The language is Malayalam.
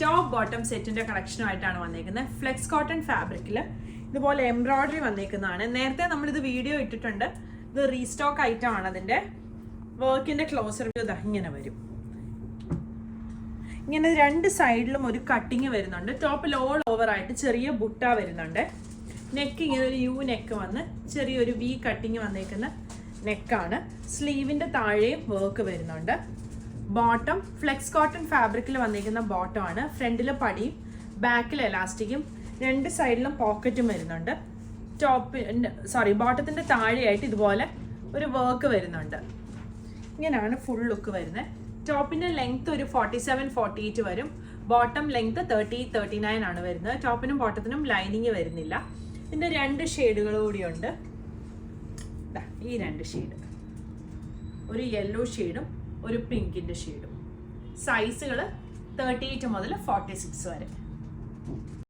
ടോപ്പ് ബോട്ടം സെറ്റിന്റെ കളക്ഷനുമായിട്ടാണ് വന്നേക്കുന്നത്. ഫ്ലെക്സ് കോട്ടൺ ഫാബ്രിക്കിൽ ഇതുപോലെ എംബ്രോയിഡറി വന്നേക്കുന്നതാണ്. നേരത്തെ നമ്മളിത് വീഡിയോ ഇട്ടിട്ടുണ്ട്. ഇത് റീസ്റ്റോക്ക് ഐറ്റം ആണ്. അതിന്റെ വർക്കിന്റെ ക്ലോസർ വ്യൂ ഇങ്ങനെ വരും. ഇങ്ങനെ രണ്ട് സൈഡിലും ഒരു കട്ടിങ് വരുന്നുണ്ട്. ടോപ്പിൽ ഓൾ ഓവർ ആയിട്ട് ചെറിയ ബുട്ട വരുന്നുണ്ട്. നെക്ക് ഇങ്ങനെ ഒരു യു നെക്ക് വന്ന് ചെറിയൊരു വി കട്ടിങ് വന്നേക്കുന്ന നെക്കാണ്. സ്ലീവിന്റെ താഴെയും വർക്ക് വരുന്നുണ്ട്. ബോട്ടം ഫ്ലെക്സ് കോട്ടൺ ഫാബ്രിക്കിൽ വന്നേക്കുന്ന ബോട്ടം ആണ്. ഫ്രണ്ടിൽ പടിയും ബാക്കിൽ എലാസ്റ്റിക്കും രണ്ട് സൈഡിലും പോക്കറ്റും വരുന്നുണ്ട്. ബോട്ടത്തിന്റെ താഴെയായിട്ട് ഇതുപോലെ ഒരു വർക്ക് വരുന്നുണ്ട്. ഇങ്ങനെയാണ് ഫുൾ ലുക്ക് വരുന്നത്. ടോപ്പിന്റെ ലെങ്ത് ഒരു 47-48 വരും. ബോട്ടം ലെങ്ത് 30-39 ആണ് വരുന്നത്. ടോപ്പിനും ബോട്ടത്തിനും ലൈനിങ് വരുന്നില്ല. ഇതിന്റെ രണ്ട് ഷെയ്ഡുകൾ കൂടിയുണ്ട്. ഈ രണ്ട് ഷെയ്ഡ്, ഒരു യെല്ലോ ഷെയ്ഡും ഒരു പിങ്കിന്റെ ഷെയ്ഡും. സൈസുകൾ 38 മുതൽ 46 വരെ.